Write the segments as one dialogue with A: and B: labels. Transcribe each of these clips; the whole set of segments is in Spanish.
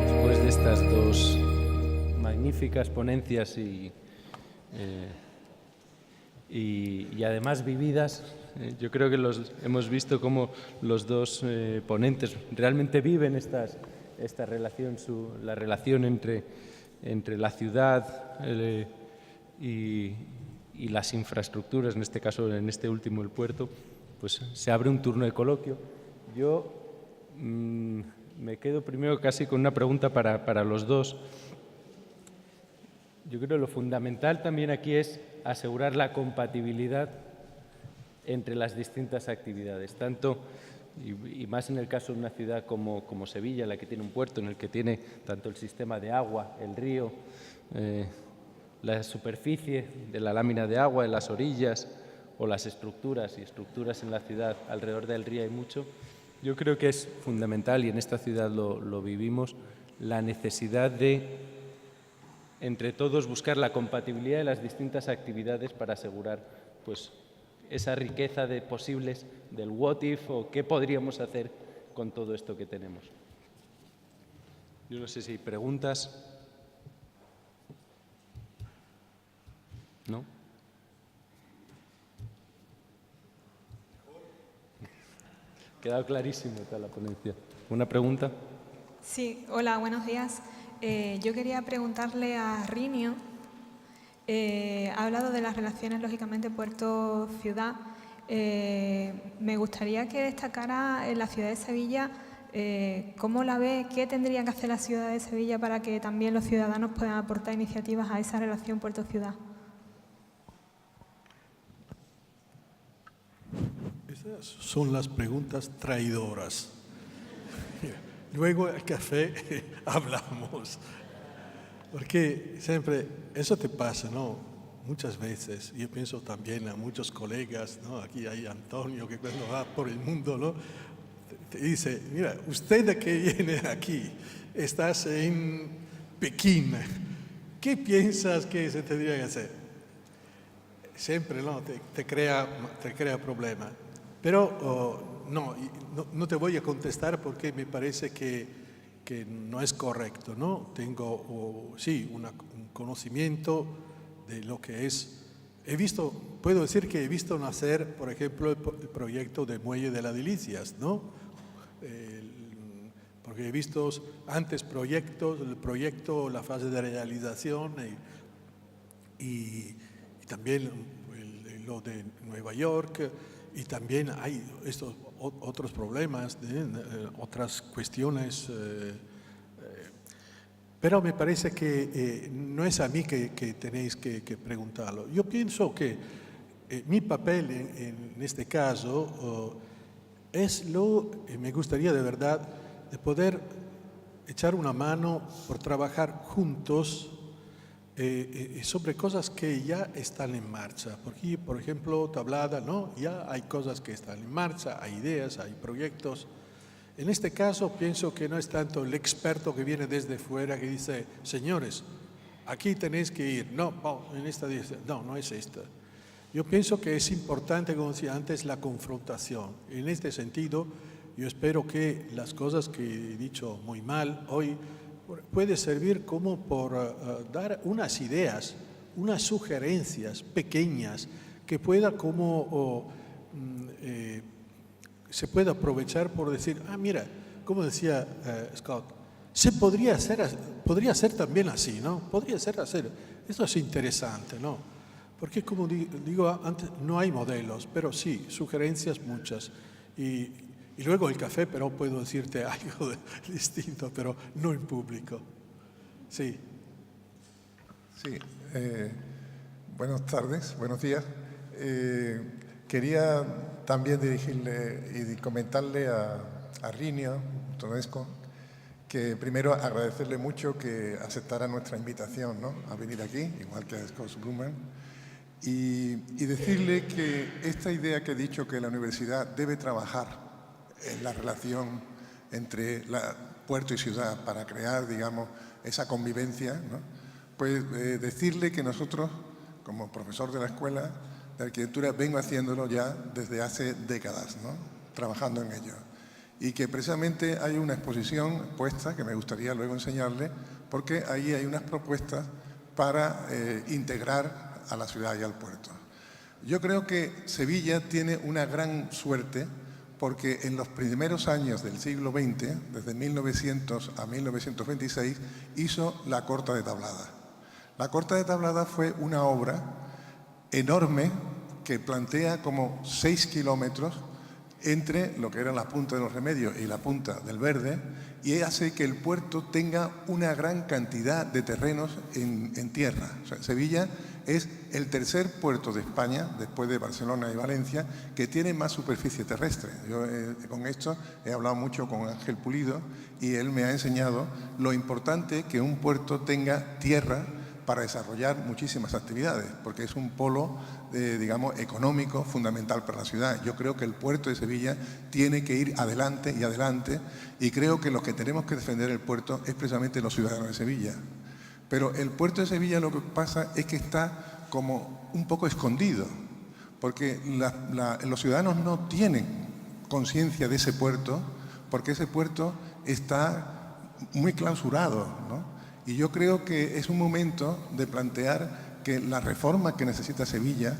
A: Después de estas dos magníficas ponencias y además vividas, yo creo que hemos visto cómo los dos ponentes realmente viven esta relación, la relación entre la ciudad y las infraestructuras, en este caso, en este último, el puerto. Pues se abre un turno de coloquio. Yo me quedo primero casi con una pregunta para los dos. Yo creo que lo fundamental también aquí es asegurar la compatibilidad entre las distintas actividades, tanto y más en el caso de una ciudad como Sevilla, la que tiene un puerto en el que tiene tanto el sistema de agua, el río, la superficie de la lámina de agua en las orillas o las estructuras en la ciudad alrededor del río hay mucho. Yo creo que es fundamental, y en esta ciudad lo vivimos, la necesidad de, entre todos, buscar la compatibilidad de las distintas actividades para asegurar pues, esa riqueza de posibles del what if o qué podríamos hacer con todo esto que tenemos. Yo no sé si hay preguntas. ¿No? Ha quedado clarísimo toda la ponencia. ¿Una pregunta?
B: Sí, hola, buenos días. Yo quería preguntarle a Rinio, ha hablado de las relaciones, lógicamente, puerto-ciudad. Me gustaría que destacara en la ciudad de Sevilla cómo la ve, qué tendría que hacer la ciudad de Sevilla para que también los ciudadanos puedan aportar iniciativas a esa relación puerto-ciudad.
C: Esas son las preguntas traidoras. Luego al café hablamos. Porque siempre, eso te pasa, ¿no? Muchas veces, yo pienso también a muchos colegas, ¿no? Aquí hay Antonio que cuando va por el mundo, ¿no? Te dice, mira, usted de que viene aquí, estás en Pekín, ¿qué piensas que se tendría que hacer? Siempre, ¿no? Te crea problema. Pero no te voy a contestar porque me parece que no es correcto, ¿no? Tengo, sí, un conocimiento de lo que es. Puedo decir que he visto nacer, por ejemplo, el proyecto del Muelle de las Delicias, ¿no? Porque he visto antes el proyecto, la fase de realización y también lo de Nueva York, y también hay estos otros problemas, otras cuestiones, pero me parece que no es a mí que tenéis que preguntarlo. Yo pienso que mi papel en este caso me gustaría de verdad de poder echar una mano por trabajar juntos sobre cosas que ya están en marcha. Porque, por ejemplo, Tablada, ¿no? Ya hay cosas que están en marcha, hay ideas, hay proyectos. En este caso, pienso que no es tanto el experto que viene desde fuera que dice, señores, aquí tenéis que ir. No, en esta dirección. No es esta. Yo pienso que es importante, como decía antes, la confrontación. En este sentido, yo espero que las cosas que he dicho muy mal hoy puede servir como por dar unas ideas, unas sugerencias pequeñas que pueda se puede aprovechar por decir, mira, como decía Scott, podría ser también así, ¿no? Podría ser hacer. Esto es interesante, ¿no? Porque como digo antes, no hay modelos, pero sí, sugerencias muchas. Y luego el café, pero puedo decirte algo distinto, pero no en público. Sí.
D: Sí. Buenas tardes, buenos días. Quería también dirigirle y comentarle a Rinio Tonesco que primero agradecerle mucho que aceptara nuestra invitación, ¿no?, a venir aquí, igual que a Scott Blumen, y decirle que esta idea que he dicho, que la universidad debe trabajar en la relación entre puerto y ciudad para crear, digamos, esa convivencia, ¿no? Pues decirle que nosotros, como profesor de la escuela, de arquitectura vengo haciéndolo ya desde hace décadas, ¿no? Trabajando en ello. Y que precisamente hay una exposición puesta que me gustaría luego enseñarle, porque ahí hay unas propuestas para integrar a la ciudad y al puerto. Yo creo que Sevilla tiene una gran suerte porque en los primeros años del siglo XX, desde 1900 a 1926, hizo la Corta de Tablada. La Corta de Tablada fue una obra enorme que plantea como 6 kilómetros entre lo que era la punta de los Remedios y la punta del Verde, y hace que el puerto tenga una gran cantidad de terrenos en tierra. O sea, Sevilla es el tercer puerto de España, después de Barcelona y Valencia, que tiene más superficie terrestre. Yo con esto he hablado mucho con Ángel Pulido y él me ha enseñado lo importante que un puerto tenga tierra para desarrollar muchísimas actividades, porque es un polo, digamos, económico fundamental para la ciudad. Yo creo que el puerto de Sevilla tiene que ir adelante y adelante, y creo que los que tenemos que defender el puerto es precisamente los ciudadanos de Sevilla. Pero el puerto de Sevilla lo que pasa es que está como un poco escondido, porque los ciudadanos no tienen conciencia de ese puerto, porque ese puerto está muy clausurado, ¿no? Y yo creo que es un momento de plantear que la reforma que necesita Sevilla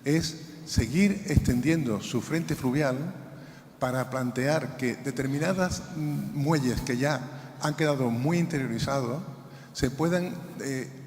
D: es seguir extendiendo su frente fluvial para plantear que determinadas muelles que ya han quedado muy interiorizados se puedan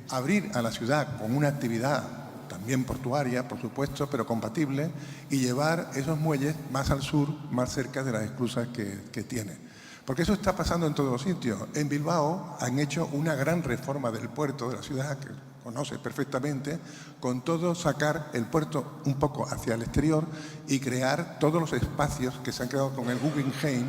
D: abrir a la ciudad con una actividad también portuaria, por supuesto, pero compatible, y llevar esos muelles más al sur, más cerca de las esclusas que tiene. Porque eso está pasando en todos los sitios. En Bilbao han hecho una gran reforma del puerto de la ciudad, que conoces perfectamente, con todo sacar el puerto un poco hacia el exterior y crear todos los espacios que se han quedado con el Guggenheim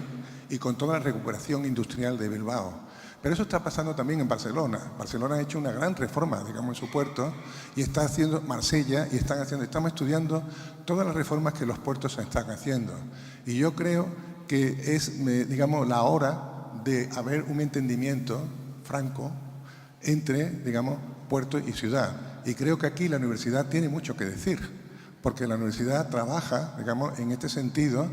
D: y con toda la recuperación industrial de Bilbao. Pero eso está pasando también en Barcelona. Barcelona ha hecho una gran reforma, digamos, en su puerto, y está haciendo Marsella, y estamos estudiando todas las reformas que los puertos se están haciendo. Y yo creo que es, digamos, la hora de haber un entendimiento franco entre, digamos, puerto y ciudad. Y creo que aquí la universidad tiene mucho que decir, porque la universidad trabaja, digamos, en este sentido,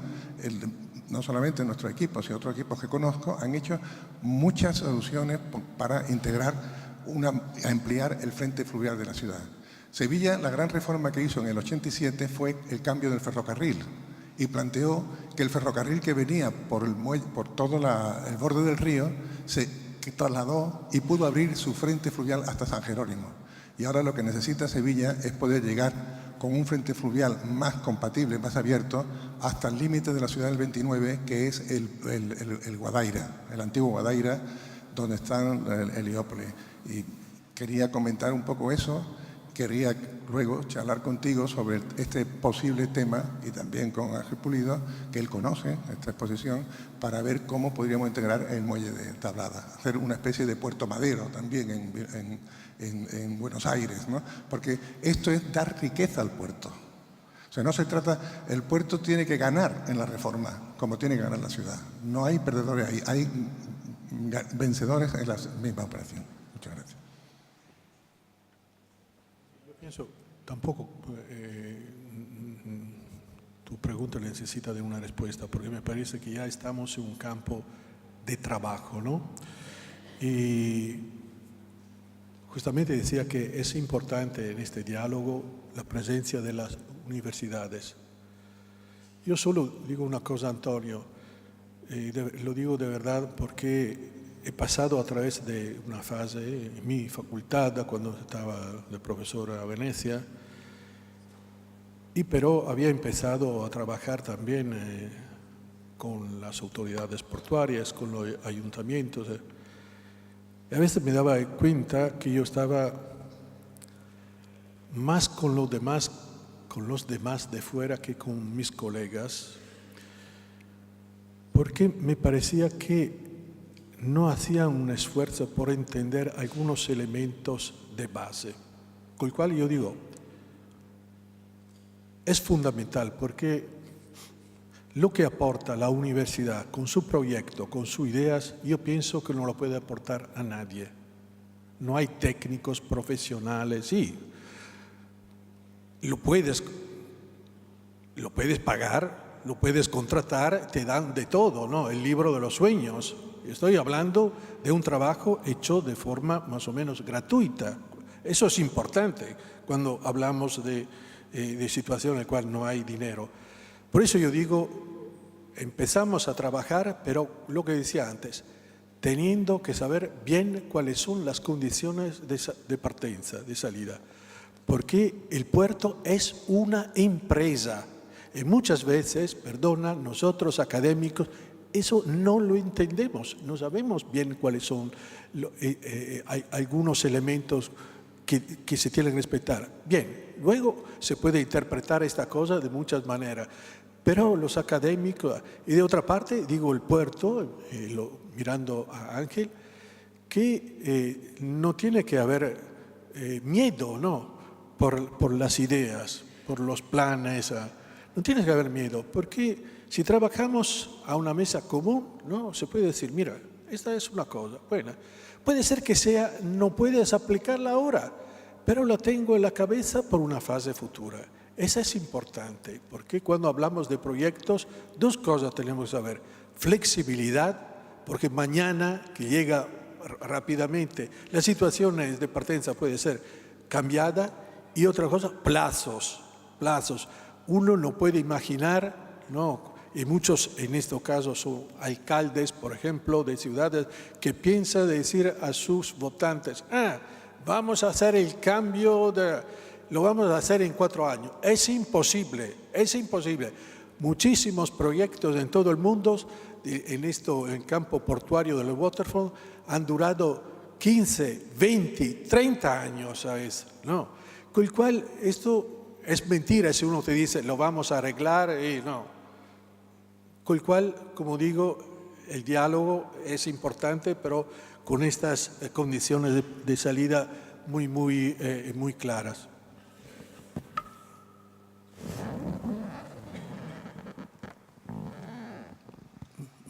D: no solamente nuestro equipo, sino otros equipos que conozco, han hecho muchas soluciones para integrar, ampliar el frente fluvial de la ciudad. Sevilla, la gran reforma que hizo en el 87 fue el cambio del ferrocarril, y planteó que el ferrocarril que venía por todo el borde del río se trasladó y pudo abrir su frente fluvial hasta San Jerónimo. Y ahora lo que necesita Sevilla es poder llegar con un frente fluvial más compatible, más abierto, hasta el límite de la ciudad del 29, que es el Guadaira, el antiguo Guadaira, donde está el Heliópolis. Y quería comentar un poco eso. Quería luego charlar contigo sobre este posible tema y también con Ángel Pulido, que él conoce esta exposición, para ver cómo podríamos integrar el muelle de Tablada, hacer una especie de puerto madero también en Buenos Aires, ¿no? Porque esto es dar riqueza al puerto. O sea, no se trata, el puerto tiene que ganar en la reforma, como tiene que ganar la ciudad. No hay perdedores ahí, hay vencedores en la misma operación. Muchas gracias.
C: Pienso, tampoco tu pregunta necesita de una respuesta, porque me parece que ya estamos en un campo de trabajo, ¿no? Y justamente decía que es importante en este diálogo la presencia de las universidades. Yo solo digo una cosa, Antonio, lo digo de verdad porque he pasado a través de una fase en mi facultad, cuando estaba de profesor a Venecia, pero había empezado a trabajar también con las autoridades portuarias, con los ayuntamientos. Y a veces me daba cuenta que yo estaba más con los demás de fuera que con mis colegas, porque me parecía que no hacían un esfuerzo por entender algunos elementos de base, con el cual yo digo, es fundamental, porque lo que aporta la universidad con su proyecto, con sus ideas, yo pienso que no lo puede aportar a nadie. No hay técnicos profesionales, sí, lo puedes lo puedes pagar, lo puedes contratar, te dan de todo, ¿no? El libro de los sueños. Estoy hablando de un trabajo hecho de forma más o menos gratuita. Eso es importante cuando hablamos de situaciones en las cuales no hay dinero. Por eso yo digo, empezamos a trabajar, pero lo que decía antes, teniendo que saber bien cuáles son las condiciones de partenza, de salida. Porque el puerto es una empresa. Y muchas veces, perdona, nosotros académicos, eso no lo entendemos, no sabemos bien cuáles son hay algunos elementos que se tienen que respetar. Bien, luego se puede interpretar esta cosa de muchas maneras, pero los académicos, y de otra parte, digo el puerto, mirando a Ángel, que no tiene que haber miedo, ¿no? Por las ideas, por los planes, no tiene que haber miedo, porque si trabajamos a una mesa común, ¿no? Se puede decir, mira, esta es una cosa buena. Puede ser que sea, no puedes aplicarla ahora, pero la tengo en la cabeza por una fase futura. Esa es importante, porque cuando hablamos de proyectos, dos cosas tenemos que saber. Flexibilidad, porque mañana que llega rápidamente, la situación de partenza puede ser cambiada, y otra cosa, plazos. Uno no puede imaginar, ¿no? Y muchos en este caso son alcaldes, por ejemplo, de ciudades que piensan decir a sus votantes, vamos a hacer el cambio, lo vamos a hacer en 4 años. Es imposible. Muchísimos proyectos en todo el mundo, en campo portuario del waterfront, han durado 15, 20, 30 años, ¿sabes? No. Con el cual esto es mentira si uno te dice, lo vamos a arreglar, y no. Con el cual, como digo, el diálogo es importante, pero con estas condiciones de salida muy claras.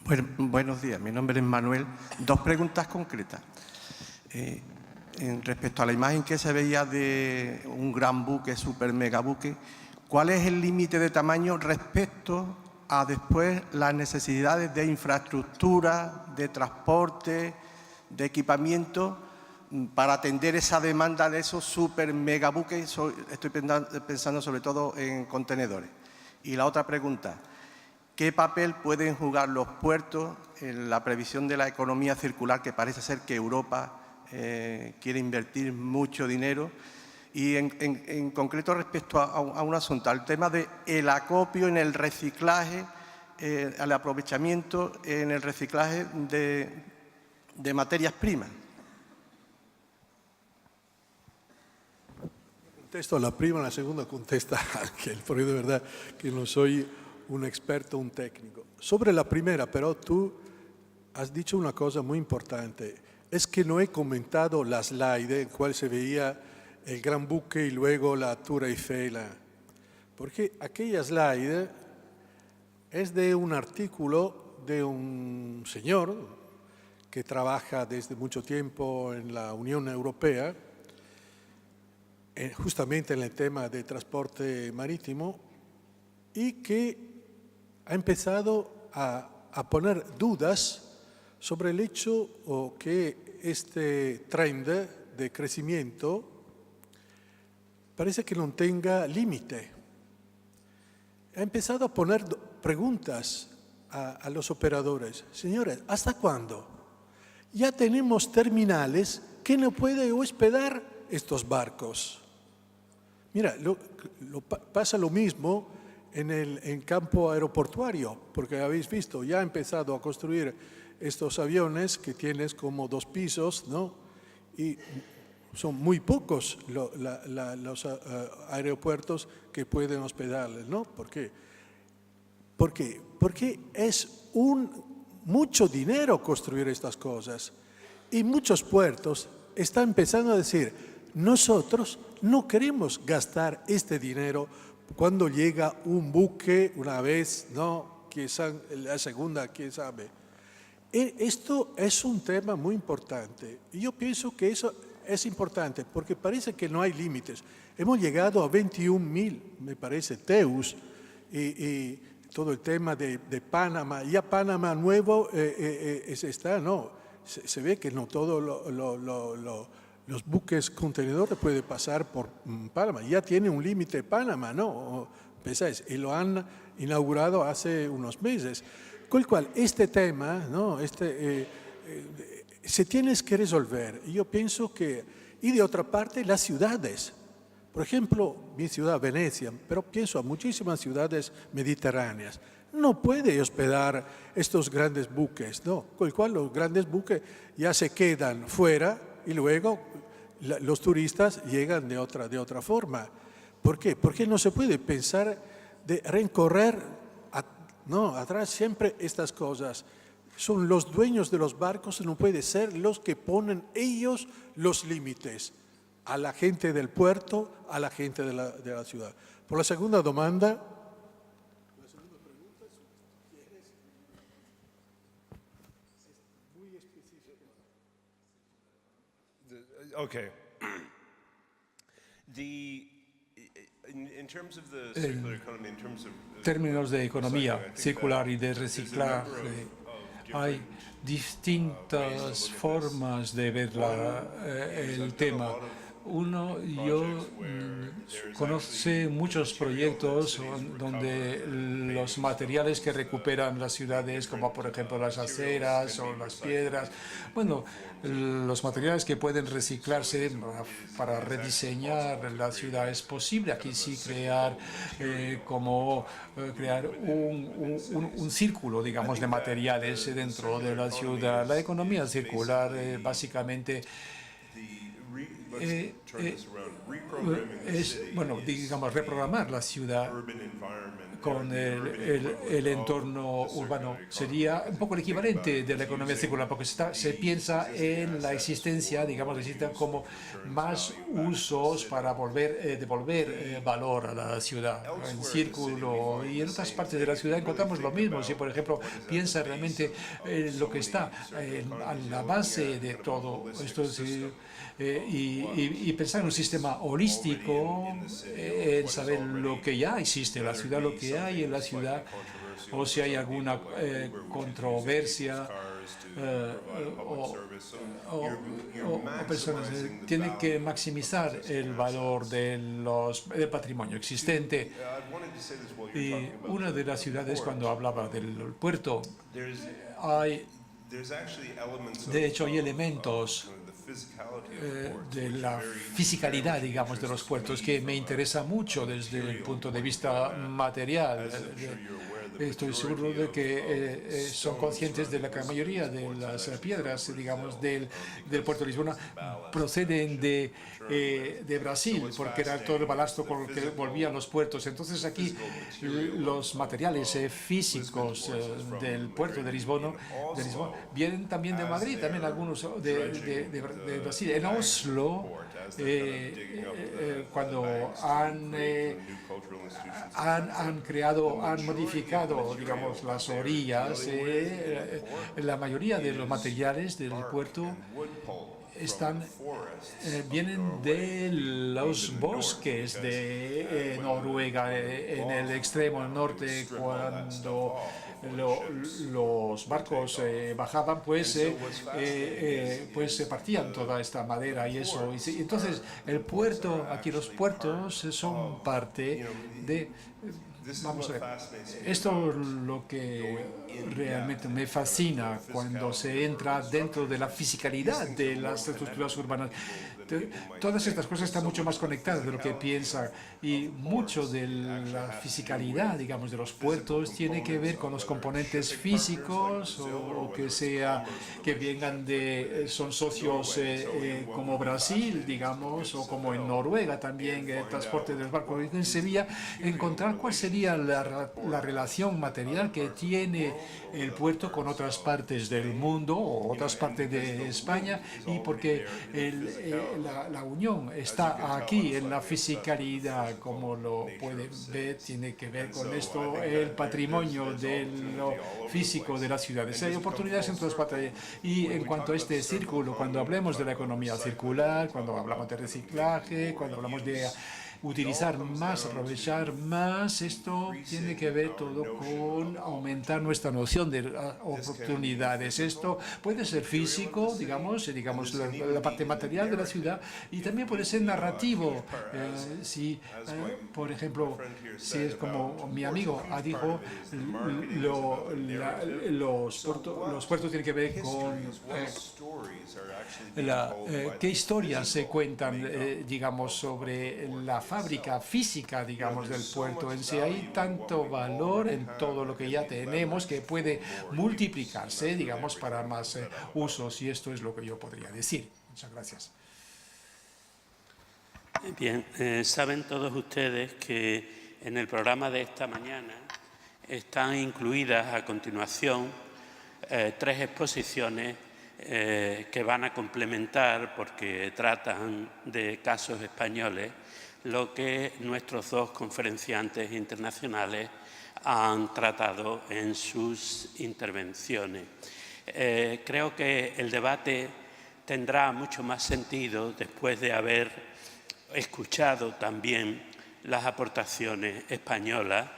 E: Bueno, buenos días, mi nombre es Manuel. 2 preguntas concretas. Respecto a la imagen que se veía de un gran buque, super mega buque, ¿cuál es el límite de tamaño respecto a después las necesidades de infraestructura, de transporte, de equipamiento para atender esa demanda de esos super mega buques? Estoy pensando sobre todo en contenedores. Y la otra pregunta, ¿qué papel pueden jugar los puertos en la previsión de la economía circular, que parece ser que Europa quiere invertir mucho dinero? Y en concreto respecto a un asunto, al tema del acopio en el reciclaje, al aprovechamiento en el reciclaje de materias primas.
C: Contesto la prima, la segunda contesta Ángel, porque de verdad que no soy un experto, un técnico. Sobre la primera, pero tú has dicho una cosa muy importante. Es que no he comentado la slide en cual se veía el gran buque y luego la Tour Eiffel. Porque aquella slide es de un artículo de un señor que trabaja desde mucho tiempo en la Unión Europea, justamente en el tema de transporte marítimo, y que ha empezado a poner dudas sobre el hecho que este trend de crecimiento parece que no tenga límite. Ha empezado a poner preguntas a los operadores. Señores, ¿hasta cuándo? Ya tenemos terminales que no pueden hospedar estos barcos. Mira, pasa lo mismo en campo aeroportuario, porque habéis visto, ya ha empezado a construir estos aviones que tienes como 2 pisos, ¿no? Y son muy pocos los aeropuertos que pueden hospedarles, ¿no? ¿Por qué? Porque es mucho dinero construir estas cosas. Y muchos puertos están empezando a decir, nosotros no queremos gastar este dinero cuando llega un buque una vez, ¿no? La segunda, quién sabe. Esto es un tema muy importante. Y yo pienso que eso es importante porque parece que no hay límites. Hemos llegado a 21.000, me parece, TEUs, y todo el tema de Panamá. Ya Panamá nuevo está, no, se ve que no todos los buques contenedores pueden pasar por Panamá. Ya tiene un límite Panamá, ¿no? Pensáis, y lo han inaugurado hace unos meses. Con el cual, este tema, ¿no? Se tiene que resolver. Yo pienso que, y de otra parte, las ciudades. Por ejemplo, mi ciudad, Venecia, pero pienso a muchísimas ciudades mediterráneas. No puede hospedar estos grandes buques, ¿no? Con el cual los grandes buques ya se quedan fuera y luego los turistas llegan de otra forma. ¿Por qué? Porque no se puede pensar de recorrer atrás siempre estas cosas. Son los dueños de los barcos, no puede ser los que ponen ellos los límites a la gente del puerto, a la gente de la ciudad. Por la segunda demanda,
F: Okay. In terms of the circular economy, in terms of
G: términos de economía circular y de reciclaje, hay distintas formas de ver el tema. Uno, yo conozco muchos proyectos donde los materiales que recuperan las ciudades, como por ejemplo las aceras o las piedras, bueno, los materiales que pueden reciclarse para rediseñar la ciudad es posible. Aquí sí crear crear un círculo, digamos, de materiales dentro de la ciudad. La economía circular básicamente es, bueno, digamos, reprogramar la ciudad con el entorno urbano. Sería un poco el equivalente de la economía circular, porque se piensa en la existencia, digamos, existen como más usos para devolver valor a la ciudad. En Círculo y en otras partes de la ciudad encontramos lo mismo. Si, por ejemplo, piensa realmente lo que está a la base de todo esto, y pensar en un sistema holístico, en saber lo que ya existe en la ciudad, lo que hay en la ciudad, o si hay alguna controversia o personas tienen que maximizar el valor del patrimonio existente. Y una de las ciudades, cuando hablaba del puerto, de hecho hay elementos de la fisicalidad, digamos, de los puertos que me interesa mucho desde el punto de vista material. Estoy seguro de que son conscientes de que la mayoría de las piedras, digamos, del puerto de Lisboa proceden de Brasil, porque era todo el balasto con el que volvían los puertos. Entonces aquí los materiales físicos del puerto de Lisboa vienen también de Madrid, también algunos de Brasil. En Oslo, cuando han modificado, digamos, las orillas, la mayoría de los materiales del puerto vienen de los bosques de Noruega, en el extremo norte. Cuando los barcos bajaban, pues se partían toda esta madera y eso. Entonces, el puerto, aquí los puertos son parte de... Vamos a ver, esto es lo que realmente me fascina cuando se entra dentro de la fisicalidad de las estructuras urbanas. Todas estas cosas están mucho más conectadas de lo que piensa, y mucho de la fisicalidad, digamos, de los puertos tiene que ver con los componentes físicos, o que vengan son socios como Brasil, digamos, o como en Noruega también, el transporte del barco. En Sevilla, encontrar cuál sería la relación material que tiene el puerto con otras partes del mundo o otras partes de España, y porque la unión está aquí en la fisicalidad, como lo pueden ver, tiene que ver con esto, el patrimonio de lo físico de las ciudades. Hay oportunidades en todas partes. Y en cuanto a este círculo, cuando hablemos de la economía circular, cuando hablamos de reciclaje, cuando hablamos de utilizar más, aprovechar más. Esto tiene que ver todo con aumentar nuestra noción de oportunidades. Esto puede ser físico, digamos la parte material de la ciudad, y también puede ser narrativo. Por ejemplo, si es como mi amigo dijo, los puertos tienen que ver con qué historias se cuentan, digamos, sobre la fábrica física, digamos, del puerto en sí. Hay tanto valor en todo lo que ya tenemos que puede multiplicarse, digamos, para más usos, y esto es lo que yo podría decir. Muchas gracias.
H: Bien, saben todos ustedes que en el programa de esta mañana están incluidas a continuación 3 exposiciones que van a complementar, porque tratan de casos españoles, lo que nuestros 2 conferenciantes internacionales han tratado en sus intervenciones. Creo que el debate tendrá mucho más sentido después de haber escuchado también las aportaciones españolas,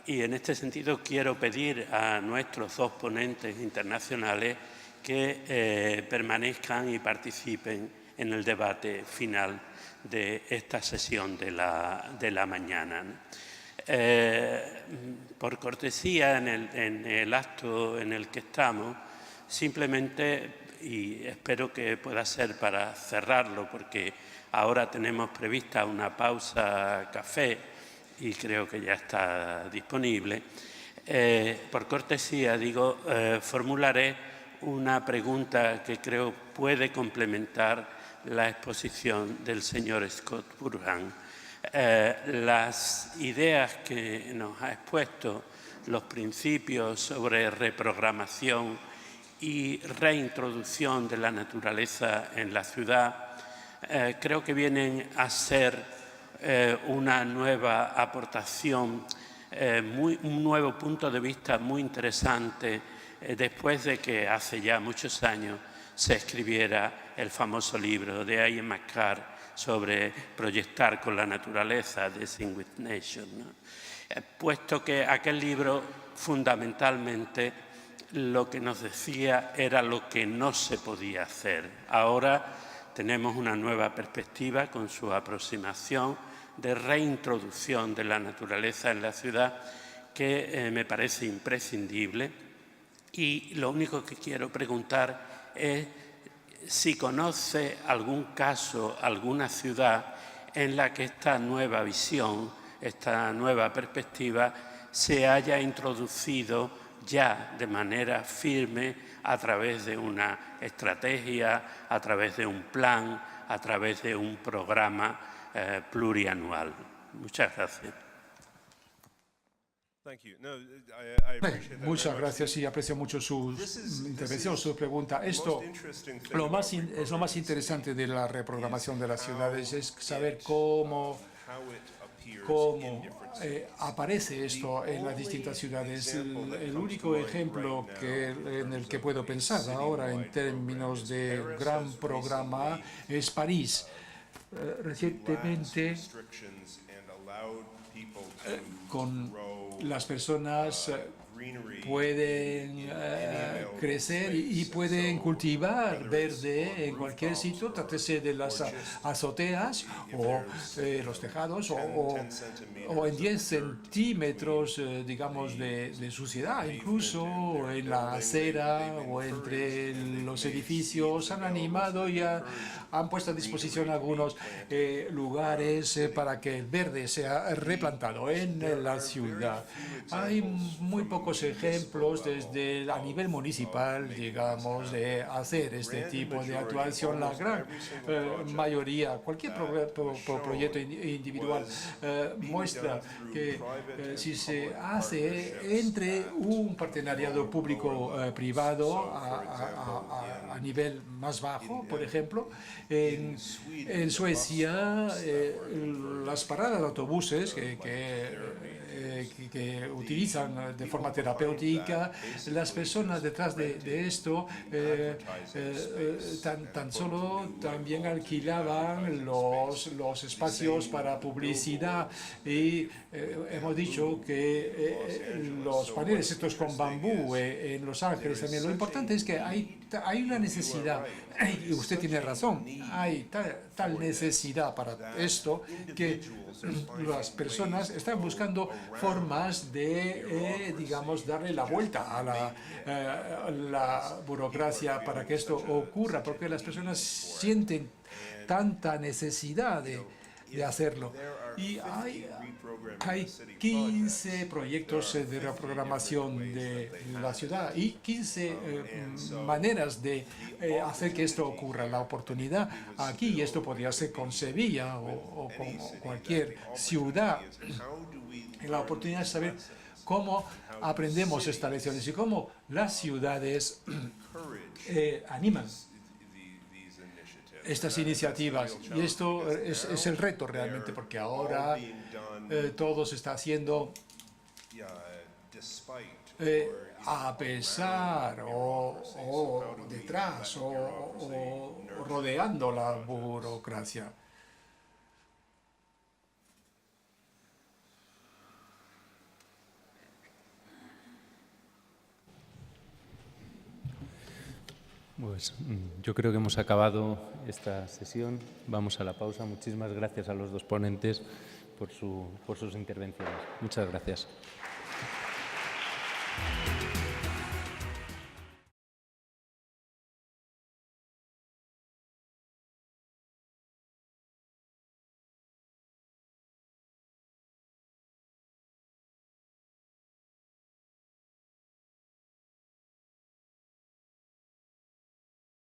H: y en este sentido quiero pedir a nuestros 2 ponentes internacionales que permanezcan y participen en el debate final de esta sesión de la mañana. Por cortesía, en el acto en el que estamos, simplemente, y espero que pueda ser para cerrarlo, porque ahora tenemos prevista una pausa café y creo que ya está disponible, por cortesía, digo, formularé una pregunta que creo puede complementar la exposición del señor Scott Burhan. Las ideas que nos ha expuesto, los principios sobre reprogramación y reintroducción de la naturaleza en la ciudad, creo que vienen a ser una nueva aportación, un nuevo punto de vista muy interesante, después de que hace ya muchos años se escribiera el famoso libro de Ian McCart sobre proyectar con la naturaleza, Dancing with Nature, ¿no? Puesto que aquel libro fundamentalmente lo que nos decía era lo que no se podía hacer. Ahora tenemos una nueva perspectiva con su aproximación de reintroducción de la naturaleza en la ciudad, que me parece imprescindible. Y lo único que quiero preguntar es si conoce algún caso, alguna ciudad en la que esta nueva visión, esta nueva perspectiva se haya introducido ya de manera firme a través de una estrategia, a través de un plan, a través de un programa plurianual. Muchas gracias.
G: Muchas gracias y aprecio mucho su intervención, su pregunta. Esto es lo más interesante de la reprogramación de las ciudades, es saber cómo aparece esto en las distintas ciudades. El único ejemplo en el que puedo pensar ahora en términos de gran programa es París. Recientemente, con las personas pueden crecer y pueden cultivar verde en cualquier sitio, trátese de las azoteas o los tejados o en 10 centímetros, digamos, de suciedad, incluso en la acera o entre los edificios. Han animado y han puesto a disposición algunos lugares para que el verde sea replantado en la ciudad. Hay muy pocos ejemplos desde a nivel municipal, digamos, de hacer este tipo de actuación. La gran mayoría, cualquier proyecto individual muestra que si se hace entre un partenariado público-privado a a nivel más bajo, por ejemplo. En Suecia, las paradas de autobuses que utilizan de forma terapéutica, las personas detrás de esto tan solo también alquilaban los espacios para publicidad y hemos dicho que los paneles estos con bambú en Los Ángeles también. Lo importante es que hay una necesidad, y usted tiene razón, hay tal necesidad para esto que las personas están buscando formas de, digamos, darle la vuelta a la burocracia para que esto ocurra, porque las personas sienten tanta necesidad de hacerlo. Y hay 15 proyectos de reprogramación de la ciudad y 15 maneras de hacer que esto ocurra. La oportunidad aquí, y esto podría ser con Sevilla o con cualquier ciudad, la oportunidad de saber cómo aprendemos estas lecciones y cómo las ciudades animan estas iniciativas. Y esto es el reto realmente, porque ahora todo se está haciendo a pesar o detrás o rodeando la burocracia.
A: Pues yo creo que hemos acabado esta sesión. Vamos a la pausa. Muchísimas gracias a los dos ponentes por sus intervenciones. Muchas gracias.